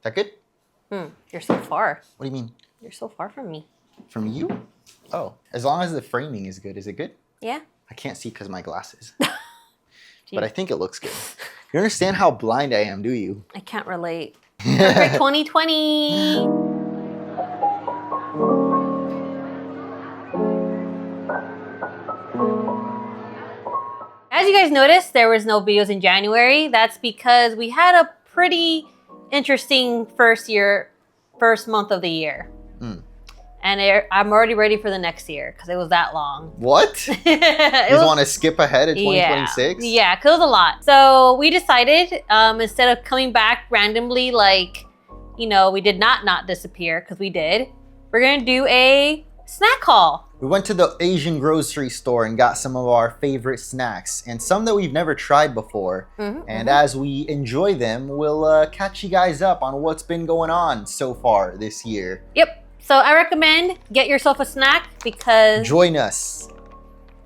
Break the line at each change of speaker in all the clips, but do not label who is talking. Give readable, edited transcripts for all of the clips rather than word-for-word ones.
that good?
You're so far.
What do you mean?
You're so far from me.
From you? Oh, as long as the framing is good. Is it good?
Yeah.
I can't see because of my glasses. But I think it looks good. You understand how blind I am, do you?
I can't relate. Perfect 2020. As you guys noticed, there was no videos in January. That's because we had a pretty interesting first month of the year. And I'm already ready for the next year because it was that long.
What? You just want to skip ahead to 2026?
Yeah, because it was a lot. So we decided instead of coming back randomly, like, you know, we did not disappear because we did. We're going to do a snack haul.
We went to the Asian grocery store and got some of our favorite snacks and some that we've never tried before. And as we enjoy them, we'll catch you guys up on what's been going on so far this year.
Yep. So I recommend get yourself a snack because
join us.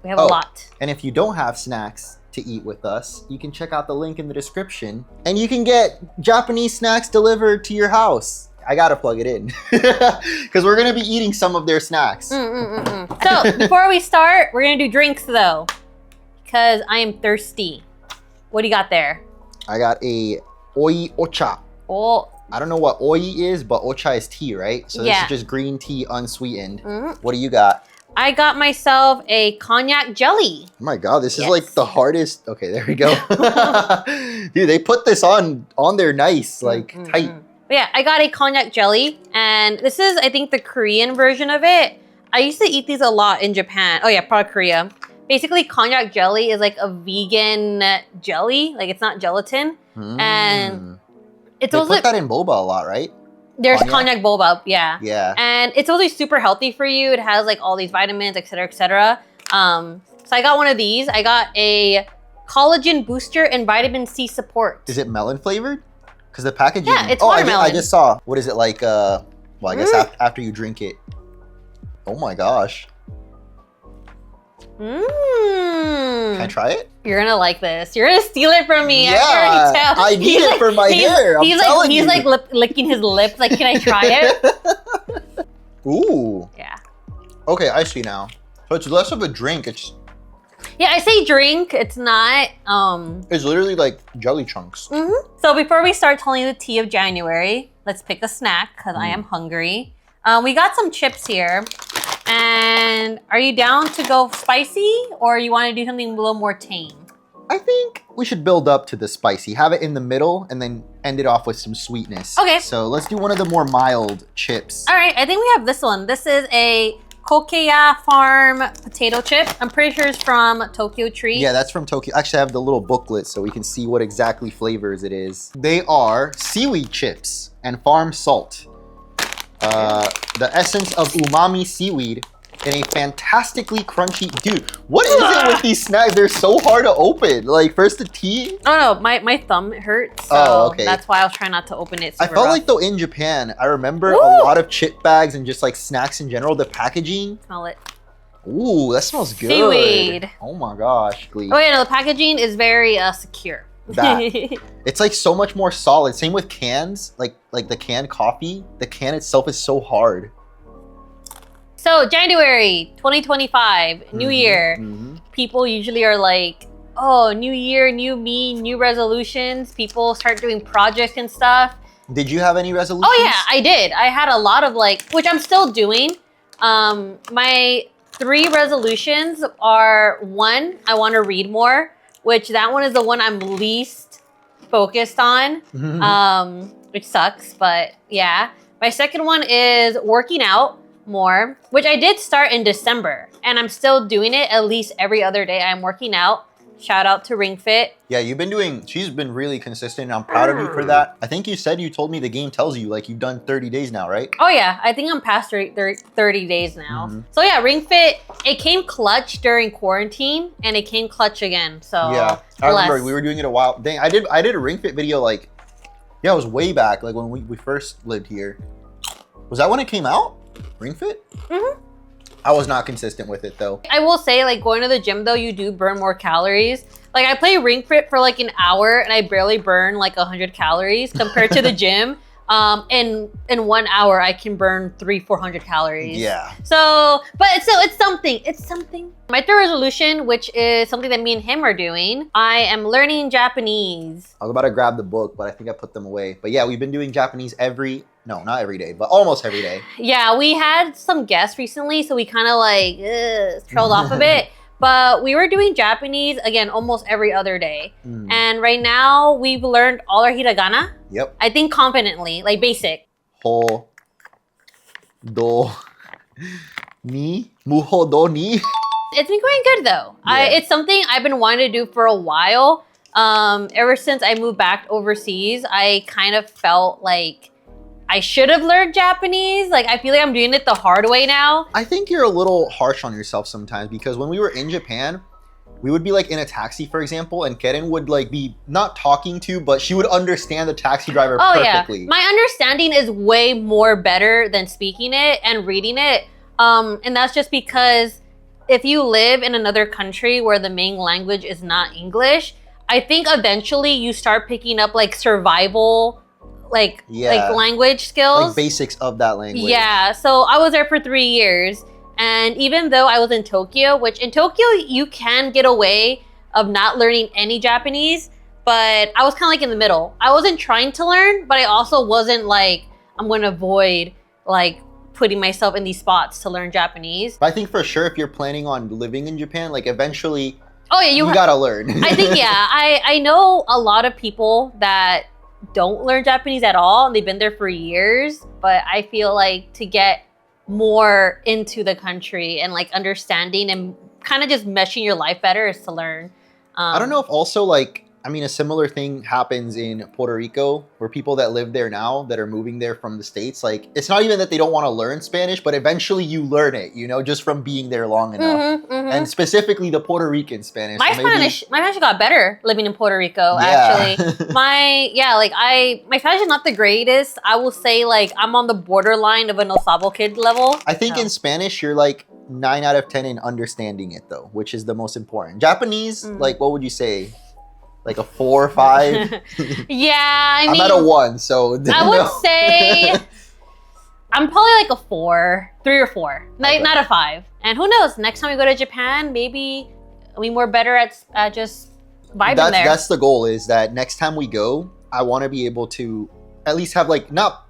We have a lot.
And if you don't have snacks to eat with us, you can check out the link in the description and you can get Japanese snacks delivered to your house. I gotta plug it in because we're gonna be eating some of their snacks.
So before we start, we're gonna do drinks though, because I am thirsty. What do you got there?
I got a oi ocha.
Oh.
I don't know what oi is, but ocha is tea, right? So this is just green tea unsweetened. What do you got?
I got myself a cognac jelly.
Oh my God, this is like the hardest. Okay, there we go. Dude, they put this on there nice, like tight.
But yeah, I got a cognac jelly, and this is, I think, the Korean version of it. I used to eat these a lot in Japan. Oh yeah, part of Korea. Basically, cognac jelly is like a vegan jelly. Like, it's not gelatin. And it's also...
They put that in boba a lot, right?
There's cognac boba, yeah.
Yeah.
And it's also super healthy for you. It has like all these vitamins, et cetera, et cetera. So I got one of these. I got a collagen booster and vitamin C support.
Is it melon flavored? Because the packaging...
Yeah, it's watermelon.
I just saw. What is it like? Well, I guess after you drink it. Oh my gosh. Can I try it?
You're gonna like this. You're gonna steal it from me.
Yeah,
I can already tell.
I need it for my hair.
He's like licking his lips. Like, can I try it?
Ooh.
Yeah.
Okay, I see now. So it's less of a drink. It's...
Yeah, I say drink. It's not.
It's literally like jelly chunks.
So before we start telling you the tea of January, let's pick a snack because I am hungry. We got some chips here. And are you down to go spicy or you want to do something a little more tame?
I think we should build up to the spicy. Have it in the middle and then end it off with some sweetness.
Okay.
So let's do one of the more mild chips.
All right, I think we have this one. This is a Kokeya Farm potato chip. I'm pretty sure it's from Tokyo Treat.
Yeah, that's from Tokyo. Actually, I have the little booklet so we can see what exactly flavors it is. They are seaweed chips and farm salt. The essence of umami seaweed in a fantastically crunchy... Dude, what is it with these snacks? They're so hard to open. Like, first the tea.
Oh, no, my thumb hurts, so
okay.
That's why I was trying not to open it super
I felt
rough.
like, though, in Japan, I remember a lot of chip bags and just, like, snacks in general, the packaging.
Smell it.
Ooh, that smells good.
Seaweed.
Oh, my gosh.
Oh, yeah, no, the packaging is very secure.
It's, like, so much more solid. Same with cans. Like the canned coffee. The can itself is so hard.
So January 2025, New Year. People usually are like, oh, new year, new me, new resolutions. People start doing projects and stuff.
Did you have any resolutions?
Oh yeah, I did. I had a lot of which I'm still doing. My 3 resolutions are 1, I want to read more, which that one is the one I'm least focused on, which sucks, but yeah. My second one is working out more, which I did start in December, and I'm still doing it at least every other day. I'm working out. Shout out to Ring Fit.
Yeah, she's been really consistent. I'm proud of you for that. I think you told me the game tells you like you've done 30 days now, right?
Oh yeah, I think I'm past 30 days now. So yeah, Ring Fit, it came clutch during quarantine and it came clutch again. So
yeah, I remember we were doing it a while. Dang, I did a Ring Fit video like, yeah, it was way back, like when we first lived here. Was that when it came out? Ring Fit? I was not consistent with it though. I
will say, like, going to the gym though, you do burn more calories. Like, I play Ring Fit for like an hour and I barely burn like 100 calories compared to the gym. in 1 hour I can burn 300-400 calories.
Yeah.
So, but it's something. It's something. My third resolution, which is something that me and him are doing, I am learning Japanese.
I was about to grab the book, but I think I put them away. But yeah, we've been doing Japanese no, not every day, but almost every day.
Yeah, we had some guests recently, so we kind of like trailed off a bit. But we were doing Japanese, again, almost every other day. And right now, we've learned all our hiragana.
Yep.
I think confidently, like basic.
Ho, do, ni, muho, do, ni.
It's been going good though.
Yeah.
It's something I've been wanting to do for a while. Ever since I moved back overseas, I kind of felt like I should have learned Japanese. Like, I feel like I'm doing it the hard way now.
I think you're a little harsh on yourself sometimes, because when we were in Japan, we would be like in a taxi, for example, and Keren would like be not talking to, but she would understand the taxi driver perfectly.
Yeah. My understanding is way more better than speaking it and reading it. And that's just because if you live in another country where the main language is not English, I think eventually you start picking up like survival like language skills.
Like basics of that language.
Yeah, so I was there for 3 years. And even though I was in Tokyo, which in Tokyo, you can get away of not learning any Japanese, but I was kind of like in the middle. I wasn't trying to learn, but I also wasn't like, I'm going to avoid like putting myself in these spots to learn Japanese.
But I think for sure, if you're planning on living in Japan, like eventually,
you
gotta learn.
I think, yeah, I know a lot of people that don't learn Japanese at all, and they've been there for years, but I feel like to get more into the country and like understanding and kind of just meshing your life better is to learn.
I don't know if also like, I mean, a similar thing happens in Puerto Rico, where people that live there now that are moving there from the States, like it's not even that they don't want to learn Spanish, but eventually you learn it, you know, just from being there long enough. And specifically the Puerto Rican Spanish.
My Spanish got better living in Puerto Rico, actually. My Spanish is not the greatest. I will say like I'm on the borderline of a no sabo kid level.
I think in Spanish, you're like 9 out of 10 in understanding it though, which is the most important. Japanese, like what would you say? Like a 4 or 5?
Yeah, I mean,
I'm at a 1, so
I would say I'm probably like a 4, 3 or 4, not a 5. And who knows? Next time we go to Japan, maybe we're more better at just vibing there.
That's the goal. Is that next time we go, I want to be able to at least have like not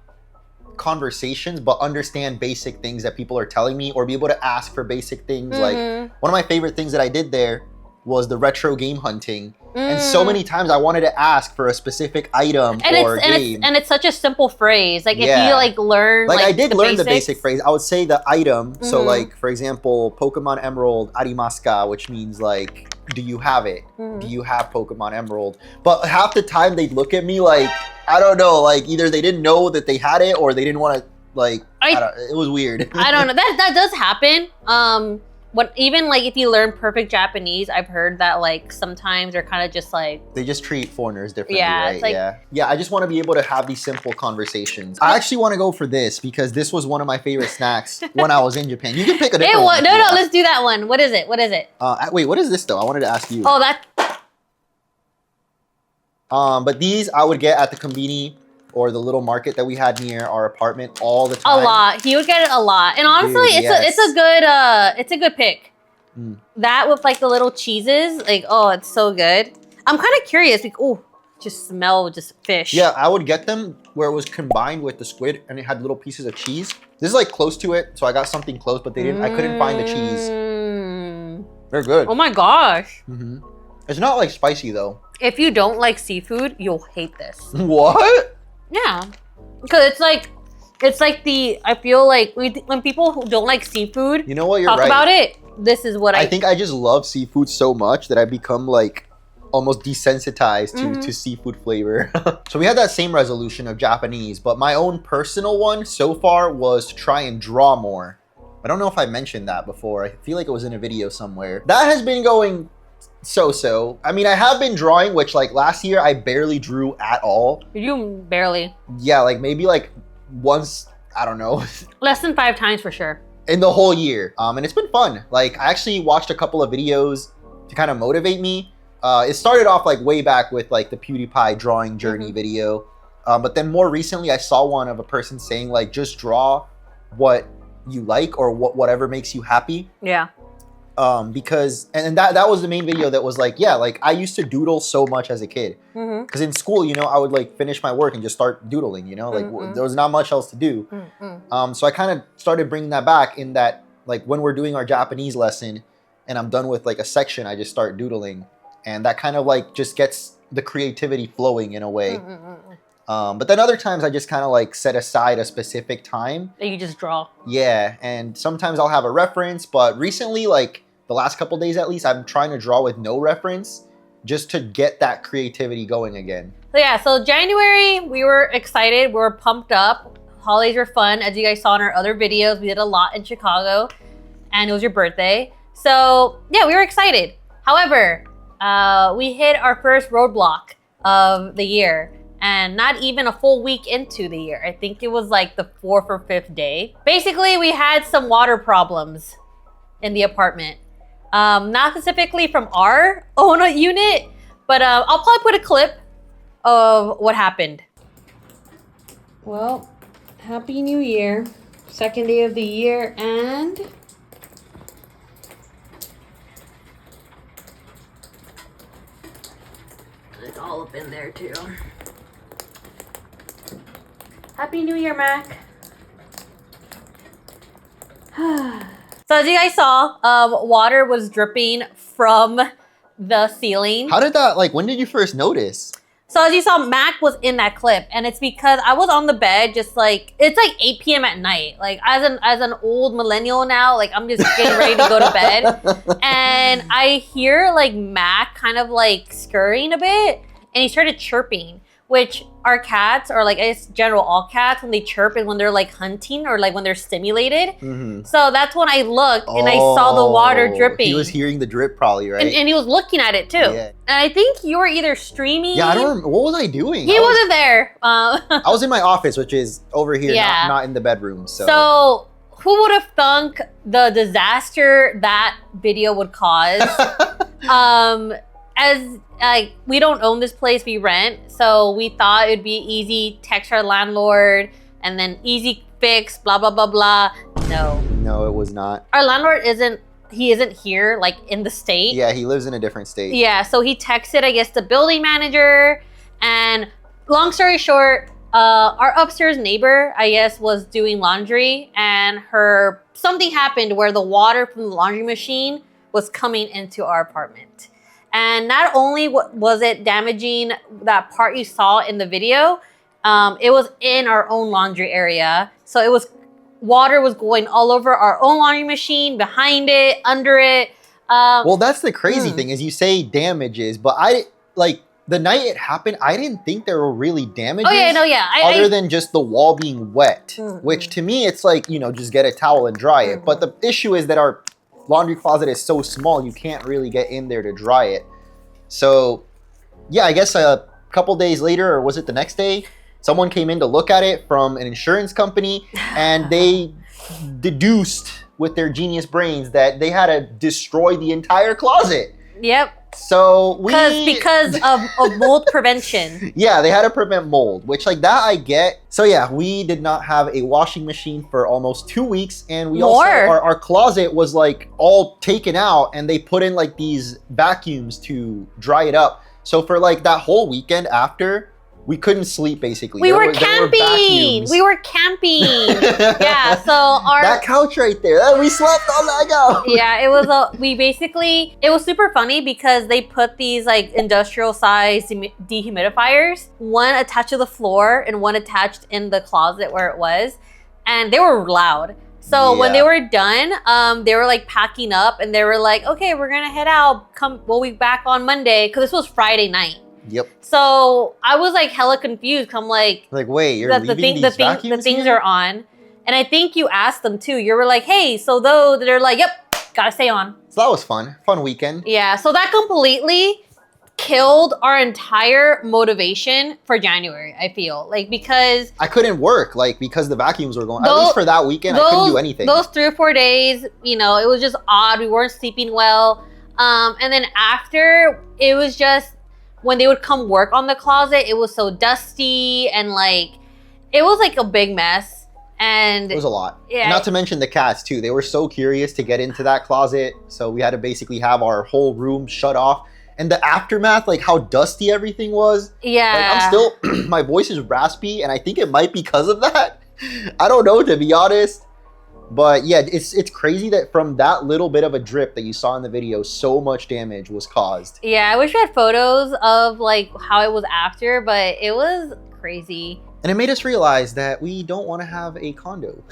conversations, but understand basic things that people are telling me, or be able to ask for basic things. Like one of my favorite things that I did there was the retro game hunting. And so many times I wanted to ask for a specific item or game.
And it's such a simple phrase. Like if you like learn
like I did learn
basics.
the basic phrase. I would say the item. So like for example, Pokemon Emerald arimasu ka, which means like, do you have it? Do you have Pokemon Emerald? But half the time they'd look at me like, I don't know, like either they didn't know that they had it or they didn't want to like, it was weird.
I don't know. That does happen. Even like if you learn perfect Japanese, I've heard that like sometimes they're kind of just like
they just treat foreigners differently,
yeah,
right?
like,
yeah. I just want to be able to have these simple conversations. I actually want to go for this because this was one of my favorite snacks when I was in Japan. You can pick a different one.
No, let's do that one. What is it?
Wait, what is this though? I wanted to ask you.
Oh, that.
But these I would get at the conveni or the little market that we had near our apartment all the time.
A lot. He would get it a lot. And honestly,
dude,
it's a good pick. That with like the little cheeses, like, oh, it's so good. I'm kind of curious. Like, oh, just smell just fish.
Yeah, I would get them where it was combined with the squid and it had little pieces of cheese. This is like close to it, so I got something close, but I couldn't find the cheese. They're good.
Oh my gosh.
It's not like spicy though.
If you don't like seafood, you'll hate this.
What?
Yeah, because it's like I feel like when people who don't like seafood,
you know what, you're
talk
right
about it. This is what I
think I just love seafood so much that I become like almost desensitized to seafood flavor. So we had that same resolution of Japanese, but my own personal one so far was to try and draw more. I don't know if I mentioned that before. I feel like it was in a video somewhere. That has been going so. I mean, I have been drawing, which like last year I barely drew at all.
You barely.
Yeah, like maybe like once, I don't know.
Less than 5 times for sure.
In the whole year. And it's been fun. Like I actually watched a couple of videos to kind of motivate me. It started off like way back with like the PewDiePie drawing journey video. But then more recently, I saw one of a person saying like, just draw what you like or whatever makes you happy.
Yeah.
Because and that was the main video that was like, yeah, like I used to doodle so much as a kid. Because in school, you know, I would like finish my work and just start doodling, you know, like there was not much else to do. So I kind of started bringing that back in that, like when we're doing our Japanese lesson and I'm done with like a section, I just start doodling, and that kind of like just gets the creativity flowing in a way. But then other times I just kind of like set aside a specific time.
That you just draw.
Yeah, and sometimes I'll have a reference, but recently, like the last couple days at least, I'm trying to draw with no reference just to get that creativity going again.
So yeah, so January, we were excited, we were pumped up. Holidays were fun. As you guys saw in our other videos, we did a lot in Chicago, and it was your birthday. So yeah, we were excited. However, we hit our first roadblock of the year. And not even a full week into the year. I think it was like the 4th or 5th day. Basically, we had some water problems in the apartment. Not specifically from our own unit, but I'll probably put a clip of what happened. Well, Happy New Year. 2nd day of the year, and it's all up in there too. Happy New Year, Mac. So as you guys saw, water was dripping from the ceiling.
How did that, like, when did you first notice?
So as you saw, Mac was in that clip, and it's because I was on the bed just like, it's like 8 p.m. at night. Like as an old millennial now, like I'm just getting ready to go to bed. And I hear like Mac kind of like scurrying a bit, and he started chirping. Which our cats, or like it's general all cats, when they chirp and when they're like hunting or like when they're stimulated. So that's when I looked and I saw the water dripping.
He was hearing the drip probably, right?
And he was looking at it too. Yeah. And I think you were either streaming.
Yeah, I don't remember. What was I doing?
He wasn't there.
I was in my office, which is over here, not in the bedroom.
So who would have thunk the disaster that video would cause? As like we don't own this place, we rent, so we thought it'd be easy, text our landlord and then easy fix, blah blah blah blah. No,
it was not.
Our landlord isn't here, like in the state.
Yeah, he lives in a different state.
Yeah, so he texted, I guess, the building manager, and long story short, our upstairs neighbor, I guess, was doing laundry, and something happened where the water from the laundry machine was coming into our apartment. And not only was it damaging that part you saw in the video, it was in our own laundry area. So water was going all over our own laundry machine, behind it, under it.
Well, that's the crazy thing is you say damages, but the night it happened, I didn't think there were really damages.
Oh yeah, no, yeah.
Other than just the wall being wet, which to me, it's like, you know, just get a towel and dry it. But the issue is that our laundry closet is so small, you can't really get in there to dry it. So yeah, I guess a couple days later, or was it the next day, someone came in to look at it from an insurance company, and they deduced with their genius brains that they had to destroy the entire closet.
Yep.
So
because of mold prevention.
Yeah, they had to prevent mold, which like that I get. So yeah, we did not have a washing machine for almost 2 weeks, and we also our closet was like all taken out, and they put in like these vacuums to dry it up. So for like that whole weekend after, we couldn't sleep basically.
We were camping. Yeah, so
that couch right there, we slept on that couch.
Yeah, it was super funny because they put these like industrial size dehumidifiers, one attached to the floor and one attached in the closet where it was, and they were loud. So when they were done, they were like packing up, and they were like, okay, we're gonna head out. We'll be back on Monday, because this was Friday night.
Yep.
So I was like hella confused. I'm like,
wait, you're leaving these vacuums
the things
here?
are on, and I think you asked them too. You were like, hey, so though they're like, yep, gotta stay on.
So that was fun weekend.
Yeah. So that completely killed our entire motivation for January. I feel like, because
I couldn't work, like because the vacuums were going. At least for that weekend, I couldn't do anything.
Those 3 or 4 days, you know, it was just odd. We weren't sleeping well, and then after, it was just when they would come work on the closet, it was so dusty and like, it was like a big mess. And
it was a lot.
Yeah.
Not to mention the cats too. They were so curious to get into that closet. So we had to basically have our whole room shut off. And the aftermath, like how dusty everything was.
Yeah.
Like I'm still, my voice is raspy and I think it might be because of that. I don't know, to be honest. But yeah, it's crazy that from that little bit of a drip that you saw in the video, so much damage was caused.
Yeah, I wish we had photos of like how it was after, but it was crazy.
And it made us realize that we don't want to have a condo.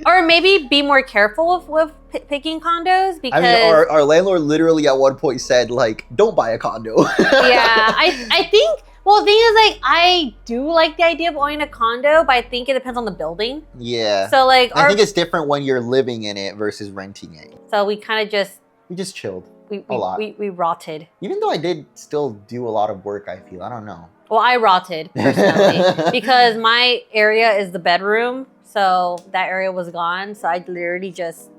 Or maybe be more careful with picking condos, because
I mean, our landlord literally at one point said, like, don't buy a condo.
Yeah, I think, well, the thing is, like, I do like the idea of owning a condo, but I think it depends on the building.
Yeah.
So, like,
I think it's different when you're living in it versus renting it.
So we kind of just...
We just chilled
a lot. We rotted.
Even though I did still do a lot of work, I feel. I don't know.
Well, I rotted, personally, because my area is the bedroom, so that area was gone, so I literally just...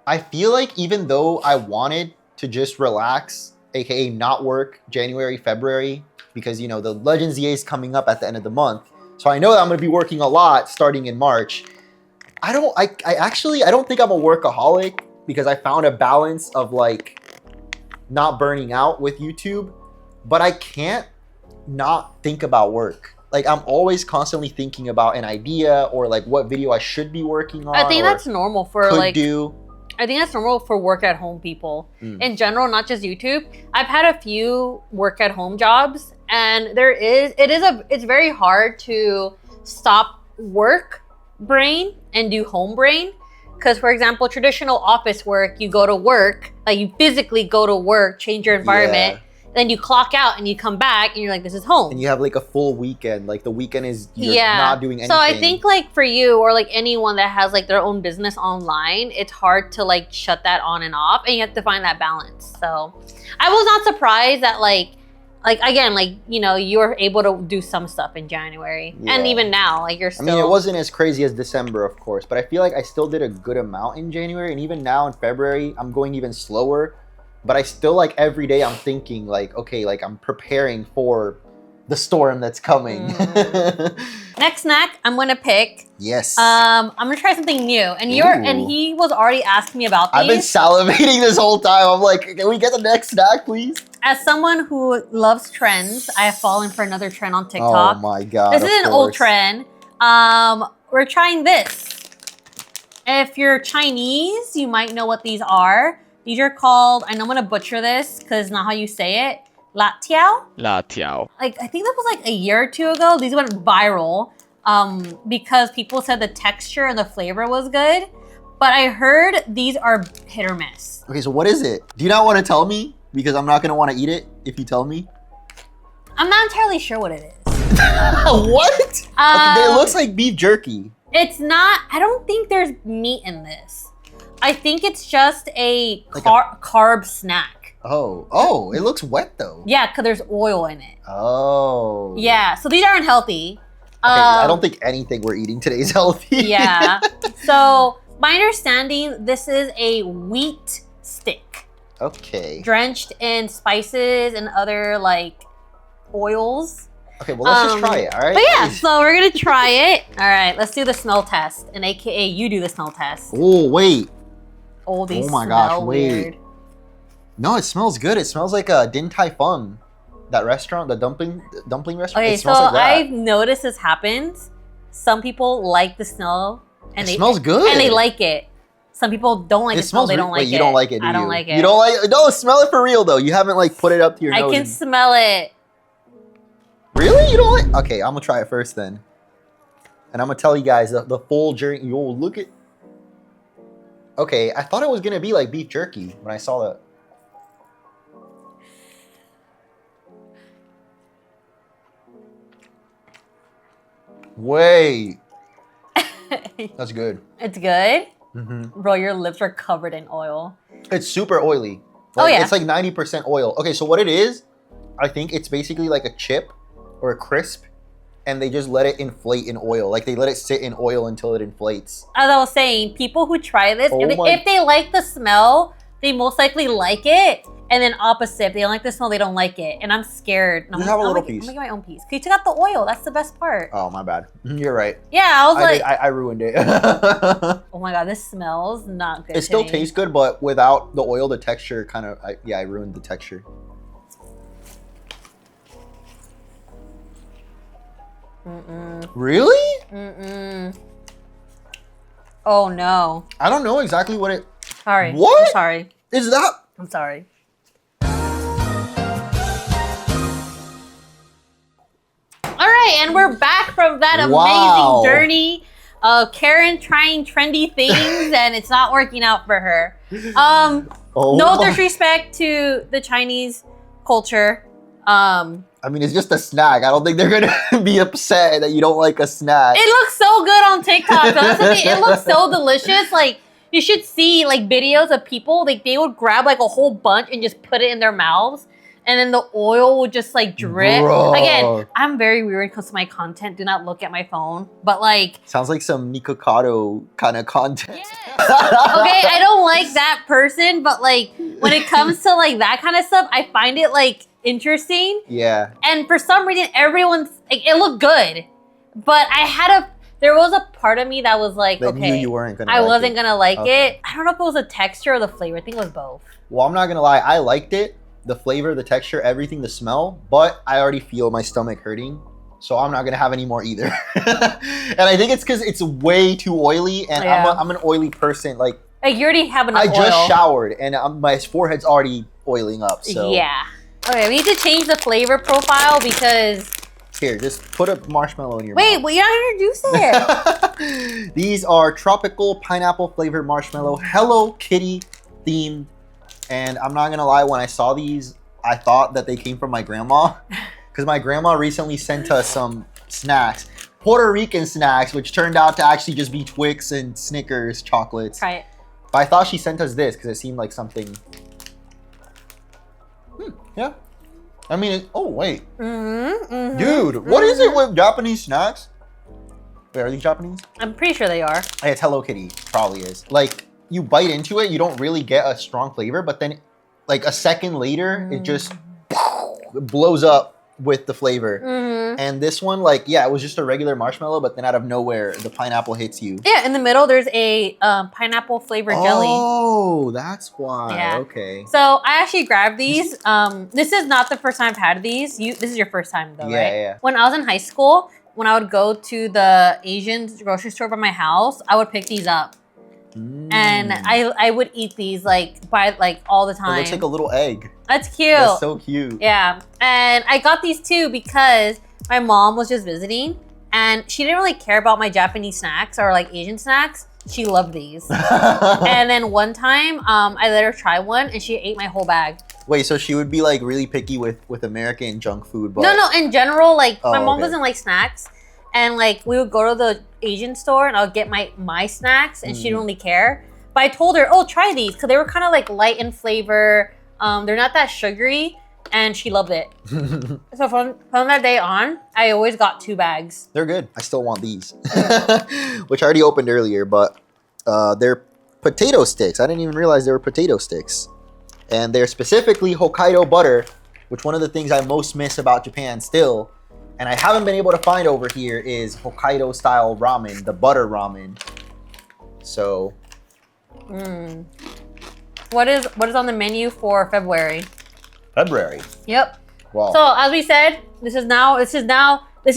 I feel like even though I wanted to just relax, aka not work January, February, because, you know, the Legends EA is coming up at the end of the month. So I know that I'm going to be working a lot starting in March. I don't think I'm a workaholic, because I found a balance of like not burning out with YouTube, but I can't not think about work. Like I'm always constantly thinking about an idea or like what video I should be working on.
I think that's normal for like... I think that's normal for work at home people in general, not just YouTube. I've had a few work at home jobs, and it's very hard to stop work brain and do home brain. Because, for example, traditional office work, you go to work, like you physically go to work, change your environment, then you clock out and you come back and you're like, this is home.
And you have like a full weekend. Like the weekend is you're not doing anything.
So I think like for you or like anyone that has like their own business online, it's hard to like shut that on and off, and you have to find that balance. So I was not surprised that like again, like, you know, you were able to do some stuff in January. Yeah. And even now, like you're still...
I mean, it wasn't as crazy as December, of course, but I feel like I still did a good amount in January. And even now in February, I'm going even slower. But I still, like, every day I'm thinking, like, okay, like, I'm preparing for the storm that's coming.
Next snack I'm gonna pick.
Yes.
I'm gonna try something new. And he was already asking me about these.
I've been salivating this whole time. I'm like, can we get the next snack, please?
As someone who loves trends, I have fallen for another trend on TikTok.
Oh my God.
This is an old trend. We're trying this. If you're Chinese, you might know what these are. These are called, I know I'm gonna butcher this because it's not how you say it. La tiao?
La tiao.
Like, I think that was like a year or two ago. These went viral because people said the texture and the flavor was good. But I heard these are hit or miss.
Okay, so what is it? Do you not want to tell me? Because I'm not gonna want to eat it if you tell me.
I'm not entirely sure what it is.
What? Okay, it looks like beef jerky.
It's not, I don't think there's meat in this. I think it's just a carb snack.
Oh, it looks wet though.
Yeah, because there's oil in it.
Oh.
Yeah, so these aren't healthy.
Okay, I don't think anything we're eating today is healthy.
Yeah. So my understanding, this is a wheat stick.
Okay.
Drenched in spices and other like oils.
Okay, well let's just try it, all right?
But yeah, so we're gonna try it. All right, let's do the smell test, and AKA you do the smell test.
Oh wait.
Oh, these
my
smell
gosh, wait.
weird.
No, it smells good. It smells like Din Tai Fung, that restaurant, the dumpling restaurant.
Okay,
it smells
so
like that.
I've noticed this happens. Some people like the smell, and
it smells good,
and they like it. Some people don't like the smell. They don't like it.
You don't like it, do you?
I don't like it.
You don't like it? No, smell it for real though. You haven't like put it up to your nose.
I can smell it.
Really? You don't like? Okay, I'm gonna try it first then, and I'm gonna tell you guys the full journey. Yo, look at. Okay, I thought it was gonna be like beef jerky when I saw that. Wait. That's good.
It's good?
Mm-hmm.
Bro, your lips are covered in oil.
It's super oily.
Like,
It's like 90% oil. Okay, so what it is, I think it's basically like a chip or a crisp, and they just let it inflate in oil. Like they let it sit in oil until it inflates.
As I was saying, people who try this, if they like the smell, they most likely like it. And then opposite, they don't like the smell, they don't like it. And I'm scared. And
Just have a little piece.
I'm gonna get my own piece. 'Cause you took out the oil. That's the best part.
Oh, my bad. You're right.
Yeah, I was like,
I ruined it.
oh my God, this smells not good.
It still tastes good, but without the oil, the texture kind of, I ruined the texture. Really?
Oh no.
I don't know exactly what it...
Sorry.
What?
I'm sorry.
Is that...
I'm sorry. All right, and we're back from that amazing journey of Keren trying trendy things, and it's not working out for her. No disrespect to the Chinese culture.
I mean, it's just a snack. I don't think they're gonna be upset that you don't like a snack.
It looks so good on TikTok. That's the thing. It looks so delicious. Like, you should see like videos of people, like they would grab like a whole bunch and just put it in their mouths, and then the oil would just like drip.
Bro.
Again, I'm very weird when it comes to my content. Do not look at my phone. But like,
sounds like some Nikocado kind of content.
yes. Okay, I don't like that person, but like when it comes to like that kind of stuff, I find it like interesting.
Yeah.
And for some reason, everyone's like, it looked good, but there was a part of me that was like,
that
okay,
knew you weren't gonna
I
like
wasn't
it.
gonna like
Okay.
it. I don't know if it was the texture or the flavor. I think it was both.
Well, I'm not gonna lie. I liked it. The flavor, the texture, everything, the smell. But I already feel my stomach hurting. So I'm not gonna have any more either. And I think it's because it's way too oily. And
Yeah.
I'm an oily person. Like
You already have enough
I
oil.
just showered and my forehead's already oiling up. So
Yeah. Okay, we need to change the flavor profile because...
here, just put a marshmallow in your
Wait,
mouth.
well, you're not introducing it.
These are tropical pineapple flavored marshmallow, Hello Kitty themed. And I'm not gonna lie, when I saw these, I thought that they came from my grandma. Because my grandma recently sent us some snacks, Puerto Rican snacks, which turned out to actually just be Twix and Snickers chocolates.
Try it.
But I thought she sent us this because it seemed like something. Yeah. I mean, oh wait. Dude, what is it with Japanese snacks? Wait, are these Japanese?
I'm pretty sure they are.
Hey, it's Hello Kitty, probably is. Like, you bite into it, you don't really get a strong flavor, but then like a second later, it just blows up with the flavor. And this one, like, yeah, it was just a regular marshmallow, but then out of nowhere, the pineapple hits you.
Yeah, in the middle, there's a pineapple flavored jelly.
Oh, that's why.
Yeah.
Okay.
So I actually grabbed these. This is not the first time I've had these. This is your first time though,
Yeah,
right?
yeah.
When I was in high school, when I would go to the Asian grocery store by my house, I would pick these up. And I would eat these like all the time.
It looks like a little egg.
That's cute.
That's so cute.
Yeah. And I got these too because my mom was just visiting and she didn't really care about my Japanese snacks or like Asian snacks. She loved these. And then one time, I let her try one and she ate my whole bag.
Wait, so she would be like really picky with American junk food, but
No, in general, like my mom
okay.
doesn't like snacks. And like we would go to the Asian store and I'll get my snacks and she didn't really care. But I told her, oh, try these because they were kind of like light in flavor. They're not that sugary and she loved it. So from that day on, I always got 2 bags.
They're good. I still want these, which I already opened earlier, but they're potato sticks. I didn't even realize they were potato sticks. And they're specifically Hokkaido butter, which one of the things I most miss about Japan still, and I haven't been able to find over here, is Hokkaido style ramen, the butter ramen. So.
What is on the menu for February?
February.
Yep.
Wow.
So as we said, this is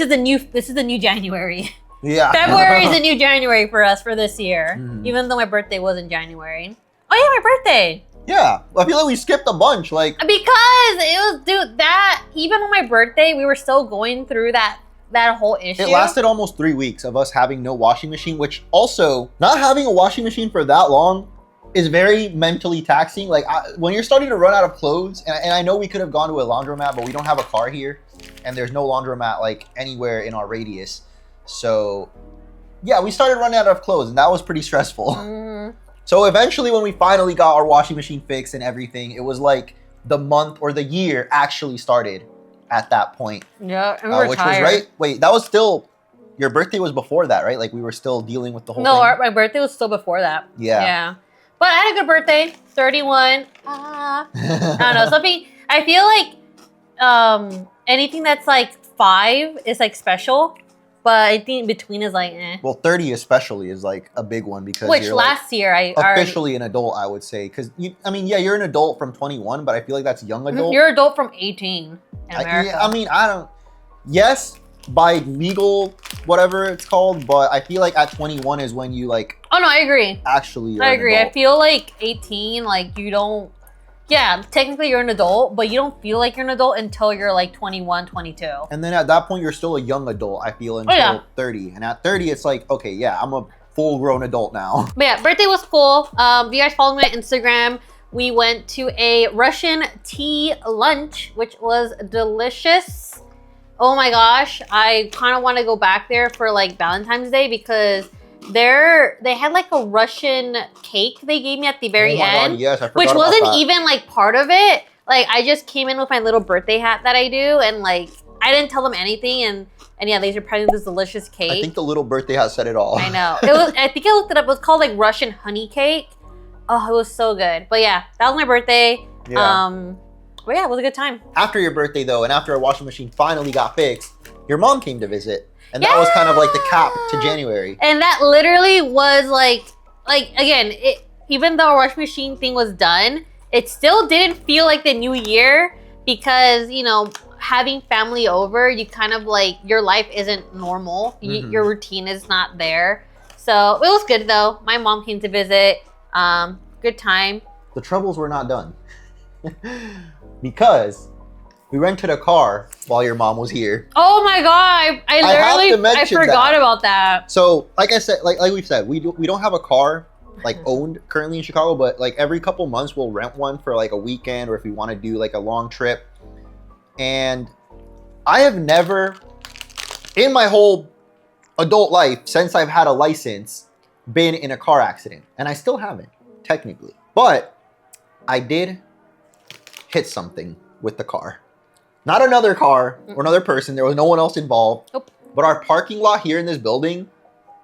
the new January.
Yeah.
February is the new January for us for this year, even though my birthday was in January. Oh yeah, my birthday.
Yeah. I feel like we skipped a bunch. Like
Because it was, dude, that even on my birthday, we were still going through that whole issue.
it lasted almost 3 weeks of us having no washing machine, which also not having a washing machine for that long is very mentally taxing. Like when you're starting to run out of clothes, and I know we could have gone to a laundromat, but we don't have a car here, and there's no laundromat like anywhere in our radius. So yeah, we started running out of clothes, and that was pretty stressful. So eventually, when we finally got our washing machine fixed and everything, it was like the month or the year actually started at that point.
Yeah, and we were
which
tired.
was right. Wait, that was still your birthday was before that, right? Like we were still dealing with the whole
No,
thing.
my birthday was still before that.
Yeah.
Yeah. But I had a good birthday. 31. I don't know. Something, I feel like anything that's like 5 is like special. But I think in between is like, eh.
Well, 30 especially is like a big one because
Which
you're
last year I
officially an adult, I would say. Because, I mean, yeah, you're an adult from 21, but I feel like that's young adult.
You're adult from 18 in America.
I mean, I don't... Yes, by legal, whatever it's called, but I feel like at 21 is when you like...
Oh, no, I agree.
Actually,
I agree. I feel like 18, like you don't... Yeah, technically you're an adult, but you don't feel like you're an adult until you're like 21, 22.
And then at that point, you're still a young adult, I feel, until 30. And at 30, it's like, okay, yeah, I'm a full-grown adult now.
But yeah, birthday was cool. If you guys follow me on Instagram, we went to a Russian tea lunch, which was delicious. Oh my gosh, I kind of want to go back there for like Valentine's Day because they had like a Russian cake they gave me at the very end.
God, yes, I forgot
which
about
wasn't
that.
even like part of it. Like I just came in with my little birthday hat that I do, and like I didn't tell them anything, and yeah, they surprised me with this delicious cake.
I think the little birthday hat said it all.
I know. It was. I think I looked it up. It was called like Russian honey cake. Oh, it was so good. But yeah, that was my birthday.
Yeah.
But yeah, it was a good time.
After your birthday though, and after our washing machine finally got fixed, your mom came to visit. And that was kind of like the cap to January.
And that literally was like again, even though our washing machine thing was done, it still didn't feel like the new year because, you know, having family over, you kind of like, your life isn't normal. Your routine is not there. So it was good though. My mom came to visit. Good time.
The troubles were not done. Because we rented a car while your mom was here.
Oh my god! I forgot about that.
So, like I said, like we've said, we don't have a car like owned currently in Chicago, but like every couple months we'll rent one for like a weekend or if we want to do like a long trip. And I have never, in my whole adult life since I've had a license, been in a car accident, and I still haven't technically, but I did hit something with the car. Not another car or another person. There was no one else involved.
Nope.
But our parking lot here in this building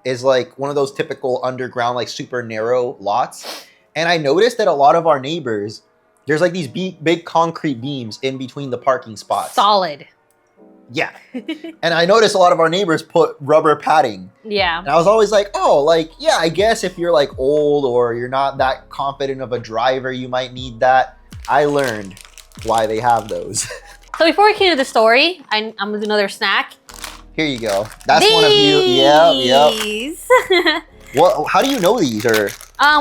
is like one of those typical underground, like super narrow lots. And I noticed that a lot of our neighbors, there's like these big concrete beams in between the parking spots.
Solid.
Yeah. And I noticed a lot of our neighbors put rubber padding.
Yeah.
And I was always like, oh, like, yeah, I guess if you're like old or you're not that confident of a driver, you might need that. I learned why they have those.
So before we get into the story, I'm gonna do another snack.
Here you go. That's one of you. Yep.
Yep.
What? How do you know these? Or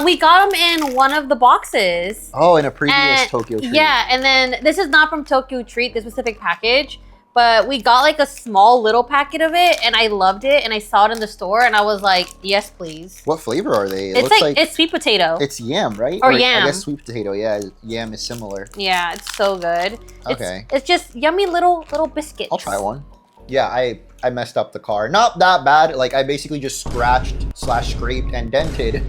we got them in one of the boxes.
oh, in a previous Tokyo Treat.
Yeah, and then this is not from Tokyo Treat, this specific package, but we got like a small little packet of it, and I loved it, and I saw it in the store, and I was like, yes, please.
What flavor are they? It
it's
looks
like it's sweet potato.
It's yam, right?
Or yam.
I guess sweet potato. Yeah, yam is similar.
Yeah, it's so good.
Okay.
It's just yummy little biscuits.
I'll try one. Yeah, I messed up the car. Not that bad. Like I basically just scraped and dented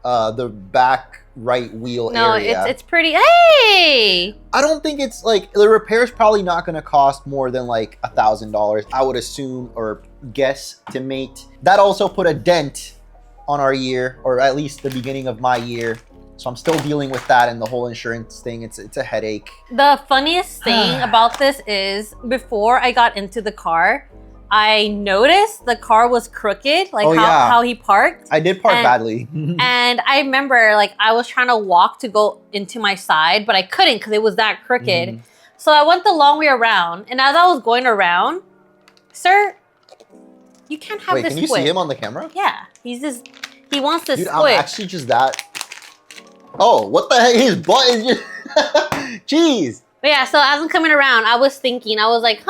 the back right wheel area.
No, it's pretty. Hey!
I don't think it's like the repair's probably not going to cost more than like $1,000. I would assume or guesstimate. That also put a dent on our year, or at least the beginning of my year. So I'm still dealing with that and the whole insurance thing. It's a headache.
The funniest thing about this is before I got into the car, I noticed the car was crooked, like how he parked.
I did park badly.
And I remember like I was trying to walk to go into my side, but I couldn't because it was that crooked. So I went the long way around, and as I was going around, sir, you can't have this.
Wait, can you see him on the camera?
Yeah, he wants to
Dude,
switch.
I'm actually just that. Oh, what the heck? His butt is just. Jeez.
But yeah, so as I'm coming around, I was thinking, I was like,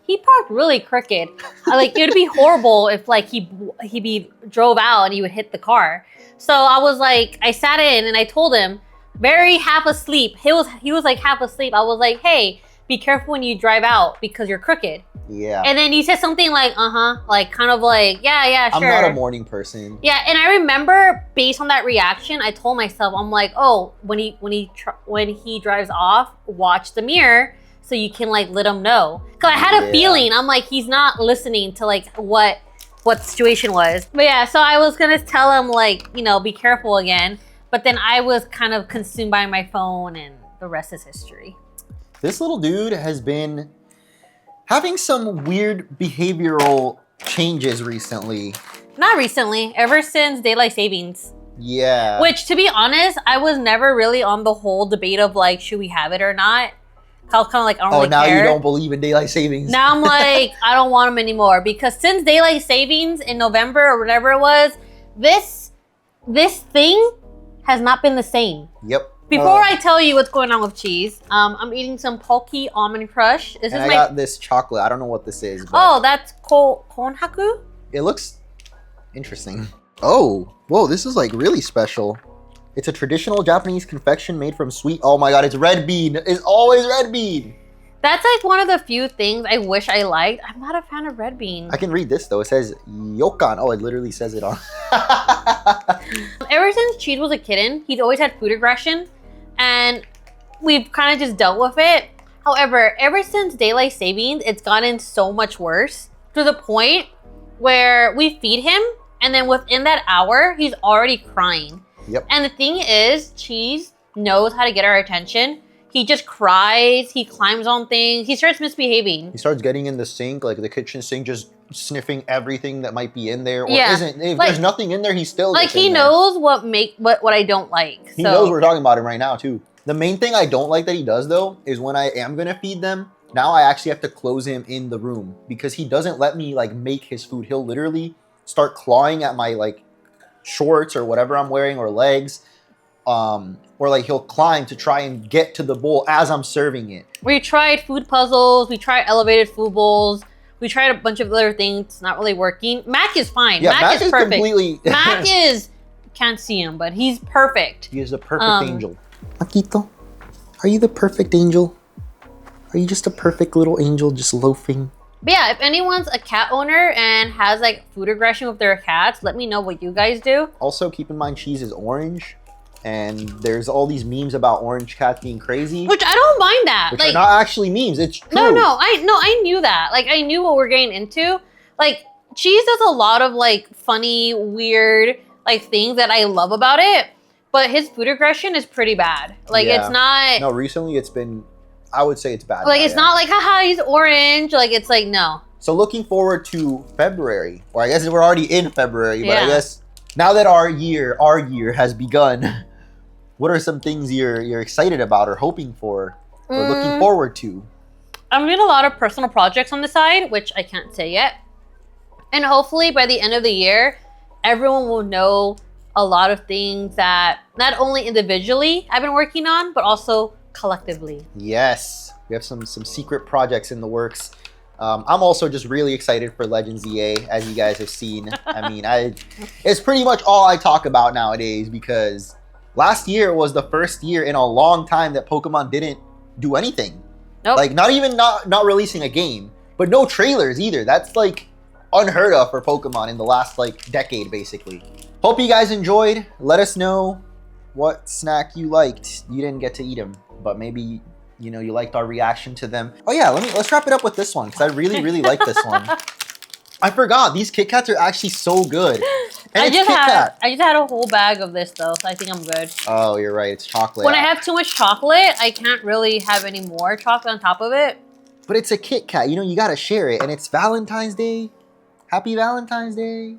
he parked really crooked. Like it would be horrible if like he drove out and he would hit the car. So I was like, I sat in and I told him, very half asleep. He was like half asleep. I was like, hey, be careful when you drive out because you're crooked.
Yeah.
And then he said something like, like kind of like, yeah, sure.
I'm not a morning person.
Yeah, and I remember based on that reaction, I told myself, I'm like, oh, when he drives off, watch the mirror so you can like let him know. Cause I had a feeling, I'm like, he's not listening to like what the situation was. But yeah, so I was gonna tell him like, you know, be careful again. But then I was kind of consumed by my phone, and the rest is history.
This little dude has been having some weird behavioral changes recently.
Not recently, ever since daylight savings.
Yeah.
Which, to be honest, I was never really on the whole debate of like, should we have it or not? I was kind of like, I don't really
now
care.
You don't believe in daylight savings.
Now I'm like, I don't want them anymore, because since daylight savings in November or whatever it was, this thing has not been the same.
Yep.
Before I tell you what's going on with cheese, I'm eating some Pulky Almond Crush. This is
I got this chocolate. I don't know what this is. But
oh, that's konhaku?
it looks interesting. Oh, whoa, this is like really special. It's a traditional Japanese confection made from sweet. Oh my god, it's red bean. It's always red bean.
That's like one of the few things I wish I liked. I'm not a fan of red bean.
I can read this though. It says yokan. Oh, it literally says it on.
Ever since Cheese was a kitten, he's always had food aggression, and we've kind of just dealt with it. However, ever since daylight savings, it's gotten so much worse to the point where we feed him, and then within that hour, he's already crying.
Yep.
And the thing is, Cheese knows how to get our attention. He just cries, he climbs on things, he starts misbehaving.
He starts getting in the sink, like the kitchen sink, just sniffing everything that might be in there or
Yeah.
isn't. If
Like-
there's nothing in there, he still
Like,
gets in
he
there.
knows what I don't like.
He
so.
knows we're talking about him right now too. The main thing I don't like that he does though is when I am gonna feed them, now I actually have to close him in the room because he doesn't let me like make his food. He'll literally start clawing at my like shorts or whatever I'm wearing or legs. Or like he'll climb to try and get to the bowl as I'm serving it.
We tried food puzzles, we tried elevated food bowls, we tried a bunch of other things, not really working. Mac is fine.
Yeah,
Mac is perfect.
completely.
Mac is, can't see him, but he's perfect.
He is the perfect angel. Makito, are you the perfect angel? Are you just a perfect little angel just loafing?
But yeah, if anyone's a cat owner and has like food aggression with their cats, let me know what you guys do.
Also, keep in mind Cheese is orange. And there's all these memes about orange cats being crazy.
Which I don't mind that.
Which
like,
are not actually memes, it's true.
No, I knew that. Like, I knew what we're getting into. Like, Cheese does a lot of like funny, weird like things that I love about it. But his food aggression is pretty bad. Like,
Yeah.
it's not.
No, recently it's been, I would say it's bad.
Like,
now,
it's
yeah.
not like, haha, he's orange. Like, it's like, no.
So looking forward to February, or I guess we're already in February, but
Yeah.
I guess now that our year has begun, what are some things you're excited about or hoping for or looking forward to?
I'm doing a lot of personal projects on the side, which I can't say yet. And hopefully by the end of the year, everyone will know a lot of things that not only individually I've been working on, but also collectively.
Yes, we have some secret projects in the works. I'm also just really excited for Legends EA, as you guys have seen. I mean, it's pretty much all I talk about nowadays because last year was the first year in a long time that Pokemon didn't do anything.
Nope.
Like, not even not releasing a game, but no trailers either. That's like unheard of for Pokemon in the last like decade, basically. Hope you guys enjoyed. Let us know what snack you liked. You didn't get to eat them, but maybe you know you liked our reaction to them. Oh yeah, let's wrap it up with this one because I really like this one. I forgot these Kit Kats are actually so good. And
I
it's
just
Kit Kat.
had a whole bag of this though, so I think I'm good.
Oh, you're right. It's chocolate.
When I have too much chocolate, I can't really have any more chocolate on top of it.
But it's a Kit Kat. You know, you gotta share it, and it's Valentine's Day. Happy Valentine's Day.